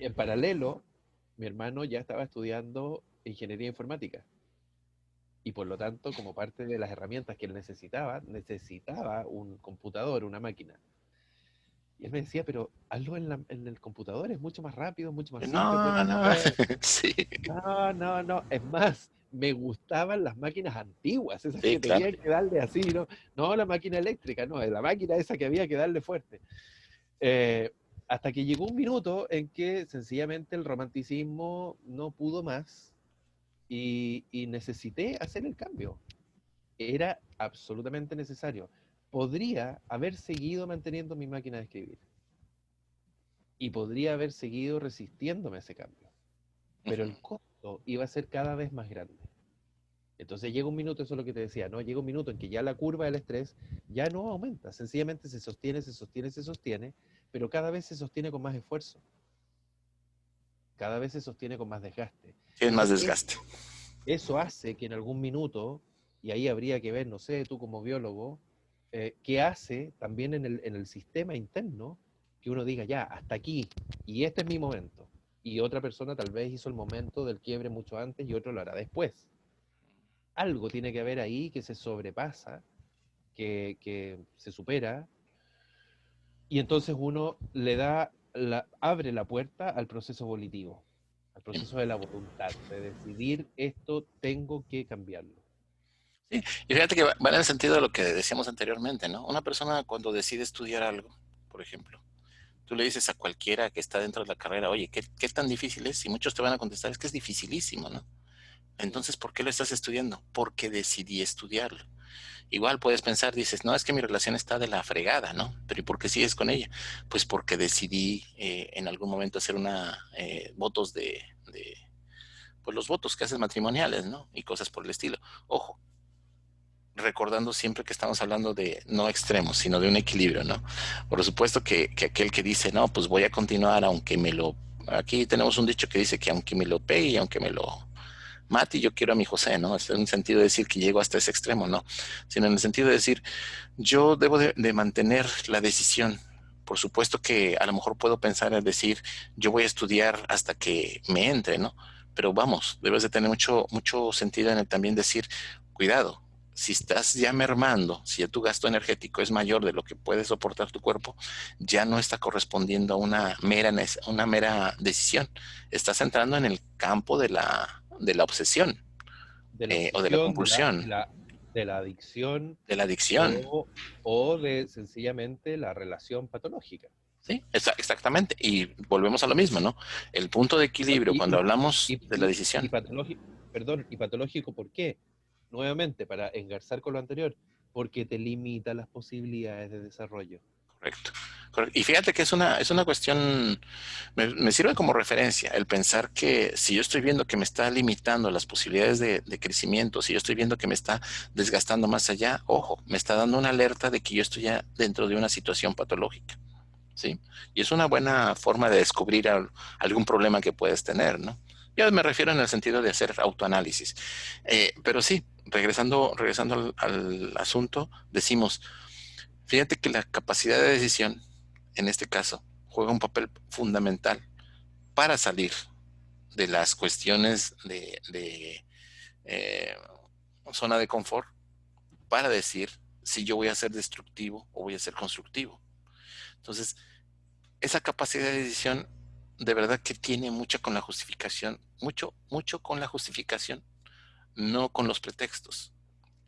En paralelo, mi hermano ya estaba estudiando ingeniería informática y por lo tanto, como parte de las herramientas que él necesitaba un computador, una máquina. Y él me decía, pero hazlo en el computador, es mucho más rápido, mucho más simple, puedes No, no, correr. sí, No, no, no. Es más, me gustaban las máquinas antiguas, esas sí, que claro. tenían que darle así, ¿no? No la máquina eléctrica, no, la máquina esa que había que darle fuerte. Eh, hasta que llegó un minuto en que sencillamente el romanticismo no pudo más y necesité hacer el cambio. Era absolutamente necesario. Podría haber seguido manteniendo mi máquina de escribir y podría haber seguido resistiéndome a ese cambio, pero Ujú. el costo iba a ser cada vez más grande. Entonces llega un minuto, eso es lo que te decía, ¿no? Llega un minuto en que ya la curva del estrés ya no aumenta, sencillamente se sostiene, se sostiene, se sostiene, pero cada vez se sostiene con más esfuerzo, cada vez se sostiene con más desgaste. Tienes más Entonces, desgaste. eso hace que en algún minuto, y ahí habría que ver, no sé, tú como biólogo, qué hace también en el sistema interno que uno diga, ya, hasta aquí, y este es mi momento. Y otra persona tal vez hizo el momento del quiebre mucho antes y otro lo hará después. algo tiene que haber ahí que se sobrepasa, que se supera, y entonces uno abre la puerta al proceso volitivo, al proceso de la voluntad, de decidir esto tengo que cambiarlo. Sí, y fíjate que va en el sentido de lo que decíamos anteriormente, ¿no? Una persona cuando decide estudiar algo, por ejemplo, tú le dices a cualquiera que está dentro de la carrera, oye, ¿qué tan difícil es? Y muchos te van a contestar, es que es dificilísimo, ¿no? Entonces, ¿por qué lo estás estudiando? Porque decidí estudiarlo. Igual puedes pensar, dices, no, es que mi relación está de la fregada, ¿no? Pero ¿y por qué sigues con ella? Pues porque decidí en algún momento hacer votos pues los votos que haces matrimoniales, ¿no? Y cosas por el estilo. Ojo, recordando siempre que estamos hablando de no extremos, sino de un equilibrio, ¿no? Por supuesto que aquel que dice, no, pues voy a continuar aunque me lo... Aquí tenemos un dicho que dice que aunque me lo pegue y aunque me lo mate, yo quiero a mi José, ¿no? Es en el sentido de decir que llego hasta ese extremo, ¿no? Sino en el sentido de decir, yo debo de mantener la decisión. Por supuesto que a lo mejor puedo pensar en decir, yo voy a estudiar hasta que me entre, ¿no? Pero vamos, debes de tener mucho sentido en el también decir, cuidado, si estás ya mermando, si ya tu gasto energético es mayor de lo que puede soportar tu cuerpo, ya no está correspondiendo a una mera decisión. Estás entrando en el campo de la obsesión De la o de la obsesión, compulsión, de la adicción de la adicción. o, o de sencillamente la relación patológica. Sí, exactamente. Y volvemos a lo mismo, ¿no? El punto de equilibrio Y, cuando y, hablamos de la y decisión. patológico, perdón, y patológico, ¿por qué? Nuevamente, para engarzar con lo anterior, porque te limita las posibilidades de desarrollo. Correcto. Y fíjate que es una cuestión, me sirve como referencia el pensar que si yo estoy viendo que me está limitando las posibilidades de crecimiento, si yo estoy viendo que me está desgastando más allá, ojo, me está dando una alerta de que yo estoy ya dentro de una situación patológica, ¿sí? Y es una buena forma de descubrir algún problema que puedes tener, ¿no? Yo me refiero en el sentido de hacer autoanálisis. Pero sí, regresando al asunto, decimos, fíjate que la capacidad de decisión, en este caso, juega un papel fundamental para salir de las cuestiones de eh, zona de confort, para decir si yo voy a ser destructivo o voy a ser constructivo. Entonces, esa capacidad de decisión de verdad que tiene mucho con la justificación, mucho con la justificación, no con los pretextos.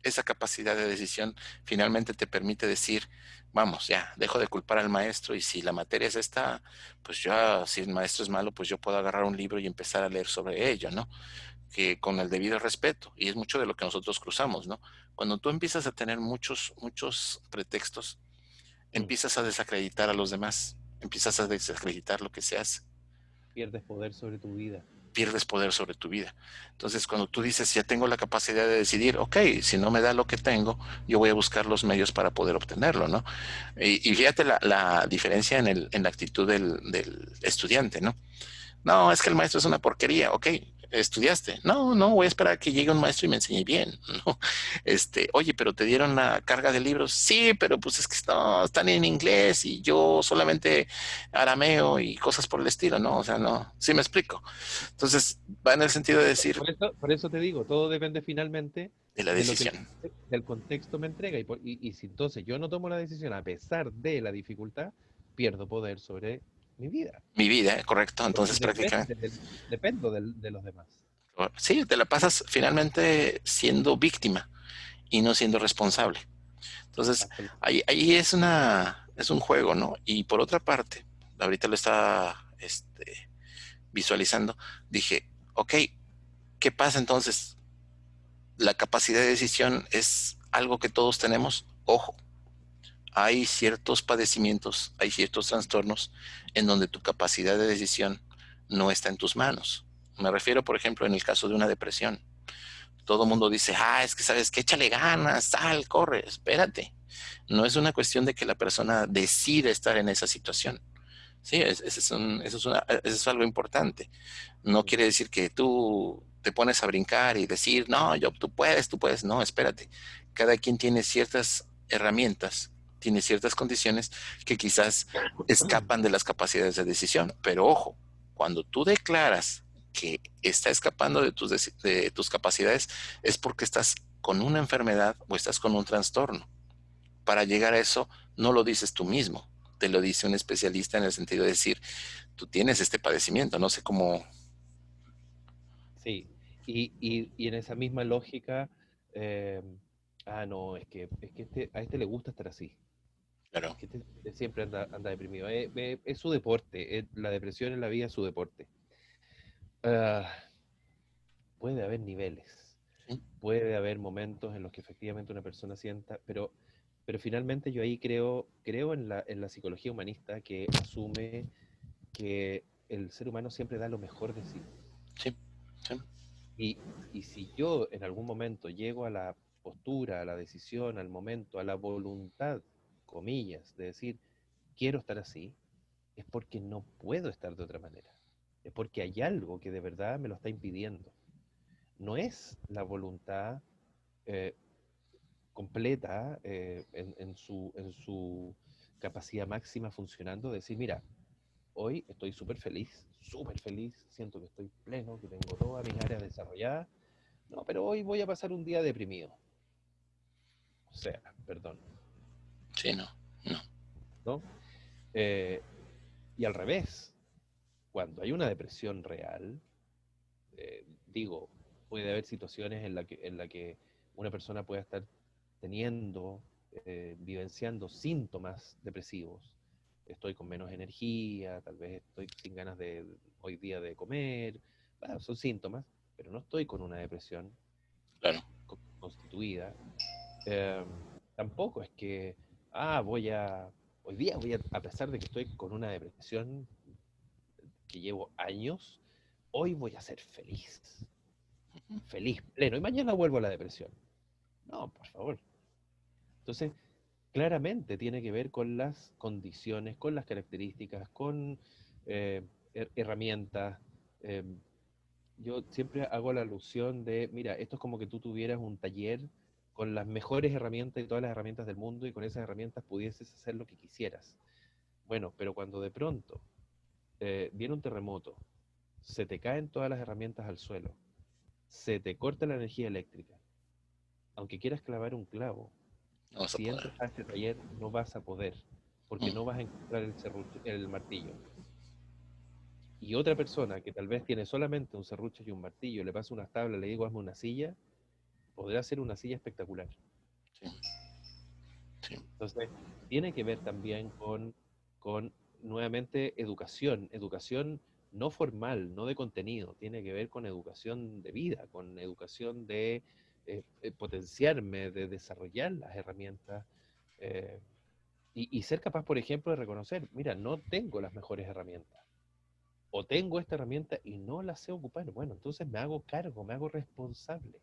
Esa capacidad de decisión finalmente te permite decir, vamos, ya, dejo de culpar al maestro y si la materia es esta, pues yo, si el maestro es malo, pues yo puedo agarrar un libro y empezar a leer sobre ello, ¿no? Que con el debido respeto, y es mucho de lo que nosotros cruzamos, ¿no? Cuando tú empiezas a tener muchos pretextos, Mm. empiezas a desacreditar a los demás, empiezas a desacreditar lo que se hace, Pierdes poder sobre tu vida. pierdes poder sobre tu vida. Entonces, cuando tú dices, ya tengo la capacidad de decidir, ok, si no me da lo que tengo, yo voy a buscar los medios para poder obtenerlo, ¿no? Y fíjate la diferencia en la actitud del estudiante, ¿no? No, es que el maestro es una porquería, ok, estudiaste. No, no, voy a esperar a que llegue un maestro y me enseñe bien, ¿no? Oye, pero te dieron la carga de libros. Sí, pero pues es que no, están en inglés y yo solamente arameo y cosas por el estilo, ¿no? O sea, no, sí me explico. Entonces, va en el sentido de decir Por eso te digo, todo depende finalmente de la de lo que decisión. del contexto me entrega. Y si entonces yo no tomo la decisión a pesar de la dificultad, pierdo poder sobre mi vida. Mi vida, correcto. Porque Entonces, prácticamente, dependo de los demás. sí, te la pasas finalmente siendo víctima y no siendo responsable. Entonces, Absolutamente. ahí es un juego, ¿no? Y por otra parte, ahorita lo estaba visualizando, dije, ok, ¿qué pasa entonces? La capacidad de decisión es algo que todos tenemos. Ojo, hay ciertos padecimientos, hay ciertos trastornos en donde tu capacidad de decisión no está en tus manos. Me refiero, por ejemplo, en el caso de una depresión. Todo el mundo dice, es que sabes que échale ganas, sal, corre, espérate. No es una cuestión de que la persona decida estar en esa situación. Sí, eso es algo importante. No quiere decir que tú te pones a brincar y decir, no, tú puedes. No, espérate. Cada quien tiene ciertas herramientas, tiene ciertas condiciones que quizás escapan de las capacidades de decisión. Pero ojo, cuando tú declaras que está escapando de tus capacidades, es porque estás con una enfermedad o estás con un trastorno. Para llegar a eso, no lo dices tú mismo, te lo dice un especialista en el sentido de decir, tú tienes este padecimiento, no sé cómo. Sí, y en esa misma lógica, eh, no, es que a este le gusta estar así. Claro, Que este siempre anda deprimido. Es su deporte, la depresión en la vida es su deporte. Ah, puede haber niveles, sí, puede haber momentos en los que efectivamente una persona sienta, pero finalmente yo ahí creo en la psicología humanista que asume que el ser humano siempre da lo mejor de sí. sí, sí, Y, y si yo en algún momento llego a la postura, a la decisión, al momento, a la voluntad, comillas, de decir, quiero estar así, es porque no puedo estar de otra manera. Es porque hay algo que de verdad me lo está impidiendo. No es la voluntad eh, completa en su capacidad máxima funcionando, de decir, mira, hoy estoy súper feliz, siento que estoy pleno, que tengo todas mis áreas desarrolladas, no, pero hoy voy a pasar un día deprimido. O sea, perdón, sí, no, no, ¿no? Eh, y al revés, cuando hay una depresión real, digo, puede haber situaciones en la que una persona pueda estar teniendo, vivenciando síntomas depresivos. Estoy con menos energía, tal vez estoy sin ganas hoy día de comer. Bueno, son síntomas, pero no estoy con una depresión claro. constituida. Eh, Tampoco es que, hoy día a pesar de que estoy con una depresión que llevo años, hoy voy a ser feliz, feliz, pleno, y mañana vuelvo a la depresión. No, por favor. Entonces, claramente tiene que ver con las condiciones, con las características, con herramientas. Eh, yo siempre hago la alusión de, mira, esto es como que tú tuvieras un taller con las mejores herramientas y todas las herramientas del mundo y con esas herramientas pudieses hacer lo que quisieras. Bueno, pero cuando de pronto viene un terremoto, se te caen todas las herramientas al suelo, se te corta la energía eléctrica, aunque quieras clavar un clavo, No vas a si poder. entras a este taller no vas a poder, porque Mm, no vas a encontrar el martillo. Y otra persona que tal vez tiene solamente un serrucho y un martillo, le paso unas tablas, le digo hazme una silla, podrá hacer una silla espectacular. sí, sí, Entonces, tiene que ver también con nuevamente educación no formal, no de contenido, tiene que ver con educación de vida, con educación de potenciarme, de desarrollar las herramientas eh, y ser capaz, por ejemplo, de reconocer, mira, no tengo las mejores herramientas, o tengo esta herramienta y no la sé ocupar. Bueno, entonces me hago cargo, me hago responsable.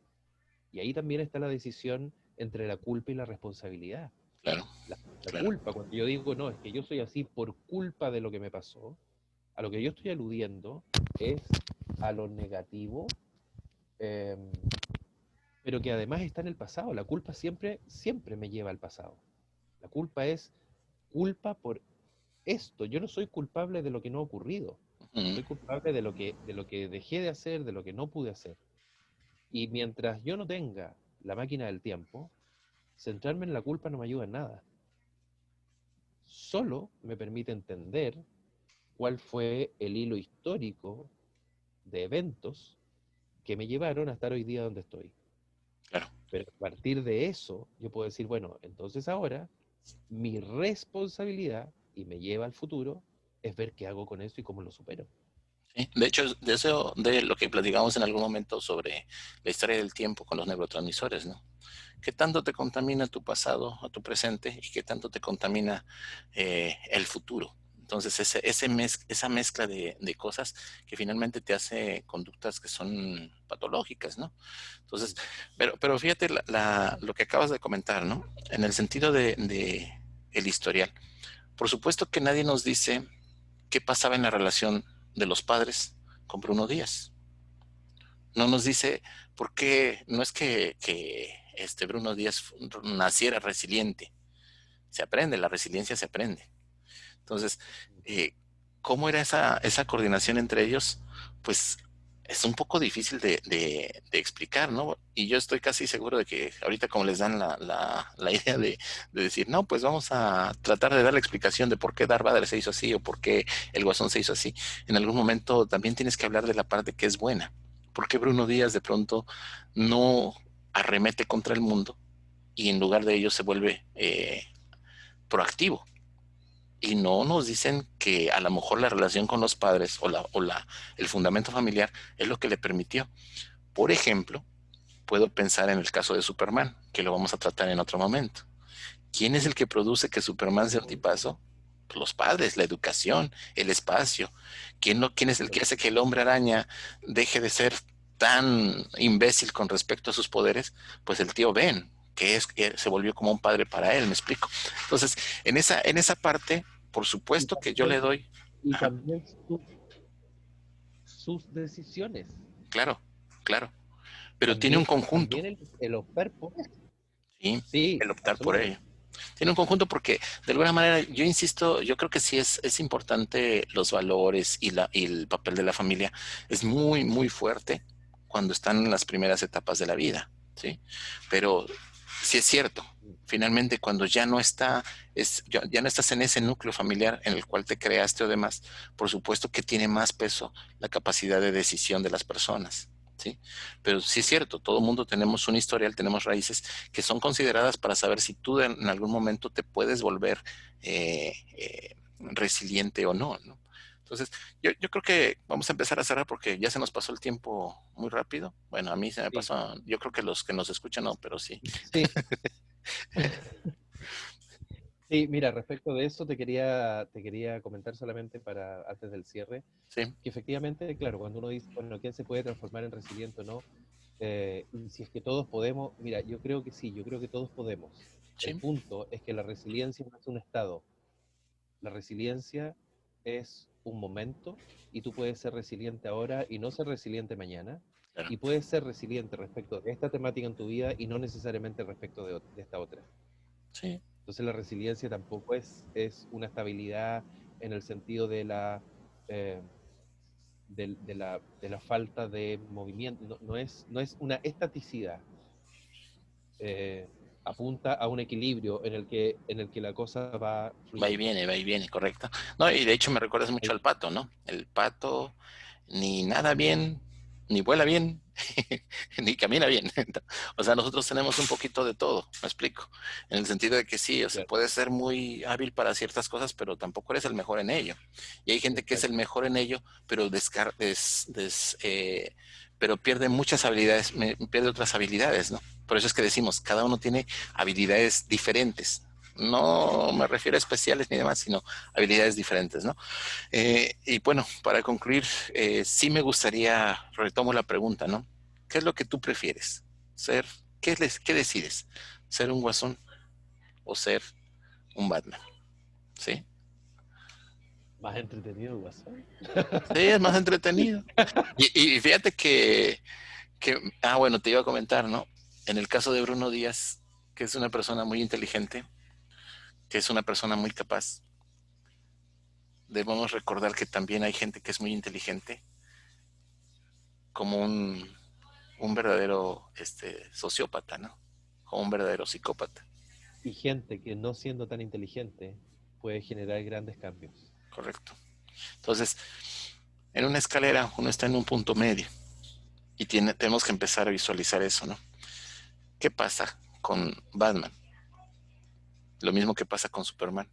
Y ahí también está la decisión entre la culpa y la responsabilidad. claro, La claro. culpa, cuando yo digo, no, es que yo soy así por culpa de lo que me pasó, a lo que yo estoy aludiendo es a lo negativo, eh, pero que además está en el pasado. La culpa siempre, siempre me lleva al pasado. La culpa es culpa por esto. Yo no soy culpable de lo que no ha ocurrido. Mm, Soy culpable de lo que dejé de hacer, de lo que no pude hacer. Y mientras yo no tenga la máquina del tiempo, centrarme en la culpa no me ayuda en nada. Solo me permite entender cuál fue el hilo histórico de eventos que me llevaron a estar hoy día donde estoy. claro. Pero a partir de eso, yo puedo decir, bueno, entonces ahora mi responsabilidad, y me lleva al futuro, es ver qué hago con eso y cómo lo supero. Sí. De hecho, de eso, de lo que platicamos en algún momento sobre la historia del tiempo con los neurotransmisores, ¿no? ¿Qué tanto te contamina tu pasado a tu presente y qué tanto te contamina el futuro? Entonces, esa mezcla de cosas que finalmente te hace conductas que son patológicas, ¿no? Entonces, pero fíjate lo que acabas de comentar, ¿no? En el sentido de el historial. Por supuesto que nadie nos dice qué pasaba en la relación de los padres con Bruno Díaz. No nos dice por qué, no es que Bruno Díaz naciera resiliente. Se aprende, la resiliencia se aprende. Entonces, ¿cómo era esa coordinación entre ellos? Pues es un poco difícil de explicar, ¿no? Y yo estoy casi seguro de que ahorita como les dan la idea de decir, no, pues vamos a tratar de dar la explicación de por qué Darth Vader se hizo así o por qué el Guasón se hizo así, en algún momento también tienes que hablar de la parte que es buena. ¿Por qué Bruno Díaz de pronto no arremete contra el mundo y en lugar de ello se vuelve proactivo? Y no nos dicen que a lo mejor la relación con los padres el fundamento familiar es lo que le permitió. Por ejemplo, puedo pensar en el caso de Superman, que lo vamos a tratar en otro momento. ¿Quién es el que produce que Superman sea un tipazo? Pues los padres, la educación, el espacio. ¿Quién es el que hace que el hombre araña deje de ser tan imbécil con respecto a sus poderes? Pues el tío Ben, que se volvió como un padre para él, me explico. Entonces, en esa parte, por Y supuesto que yo le también, doy. y Ajá, también sus decisiones. claro, claro. Pero tiene un También, conjunto, también el optar por eso. ¿sí? Sí, El optar por ello. absolutamente. Tiene un conjunto porque, de alguna manera, yo insisto, yo creo que sí es importante los valores y el papel de la familia. Es muy, muy fuerte cuando están en las primeras etapas de la vida, ¿sí? Pero sí es cierto, finalmente cuando ya no estás en ese núcleo familiar en el cual te creaste o demás, por supuesto que tiene más peso la capacidad de decisión de las personas. ¿Sí? Pero sí es cierto, todo el mundo tenemos un historial, tenemos raíces que son consideradas para saber si tú en algún momento te puedes volver resiliente o no, ¿no? Entonces, yo creo que vamos a empezar a cerrar porque ya se nos pasó el tiempo muy rápido. Bueno, a mí se me Sí, pasó, yo creo que los que nos escuchan no, pero sí. sí. Sí, mira, respecto de eso te quería comentar solamente para antes del cierre, Sí, que efectivamente, claro, cuando uno dice, bueno, ¿quién se puede transformar en resiliente o no? Y si es que todos podemos, mira, yo creo que sí, yo creo que todos podemos. El sí, punto es que la resiliencia no es un estado, la resiliencia es un momento y tú puedes ser resiliente ahora y no ser resiliente mañana, claro. y puedes ser resiliente respecto de esta temática en tu vida y no necesariamente respecto de esta otra. Sí, Entonces la resiliencia tampoco es una estabilidad en el sentido eh, de la falta de movimiento, no es una estaticidad, eh, apunta a un equilibrio en el que la cosa va fluyendo. va y viene, correcto. No, y de hecho me recuerdas mucho al pato, ¿no? El pato ni nada bien, ni vuela bien, ni camina bien. O sea, nosotros tenemos un poquito de todo, me explico. En el sentido de que sí, o sea, Claro, puedes ser muy hábil para ciertas cosas, pero tampoco eres el mejor en ello. Y hay gente que es el exacto. mejor en ello, pero pero pierde muchas habilidades, pierde otras habilidades, ¿no? Por eso es que decimos, cada uno tiene habilidades diferentes. No me refiero a especiales ni demás, sino habilidades diferentes, ¿no? Y bueno, para concluir, sí me gustaría, retomo la pregunta, ¿no? ¿Qué es lo que tú prefieres? Ser, ¿qué decides? ¿Ser un guasón o ser un Batman? ¿Sí? Más entretenido el WhatsApp. Sí, es más entretenido. Y fíjate bueno, te iba a comentar, ¿no? En el caso de Bruno Díaz, que es una persona muy inteligente, que es una persona muy capaz, debemos recordar que también hay gente que es muy inteligente, como un verdadero sociópata, ¿no? Como un verdadero psicópata, Y gente que no siendo tan inteligente puede generar grandes cambios. correcto. Entonces, en una escalera uno está en un punto medio y tenemos que empezar a visualizar eso, ¿no? ¿Qué pasa con Batman? Lo mismo que pasa con Superman.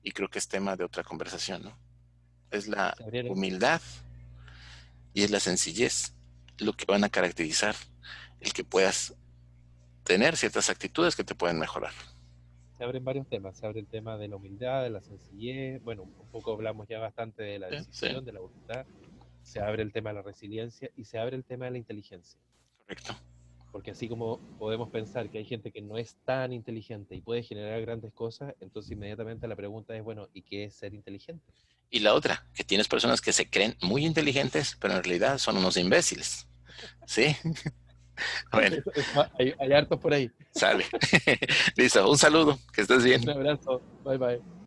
Y creo que es tema de otra conversación, ¿no? Es la Se abrieron, humildad y es la sencillez lo que van a caracterizar el que puedas tener ciertas actitudes que te pueden mejorar. se abren varios temas. Se abre el tema de la humildad, de la sencillez. Bueno, un poco hablamos ya bastante de la Sí, sí, decisión, de la voluntad. Se abre el tema de la resiliencia y se abre el tema de la inteligencia. correcto. Porque así como podemos pensar que hay gente que no es tan inteligente y puede generar grandes cosas, entonces inmediatamente la pregunta es, bueno, ¿y qué es ser inteligente? Y la otra, que tienes personas que se creen muy inteligentes, pero en realidad son unos imbéciles. ¿Sí? Bueno, Hay hartos por ahí. sale. Listo, un saludo, que estés bien. Un abrazo. Bye bye.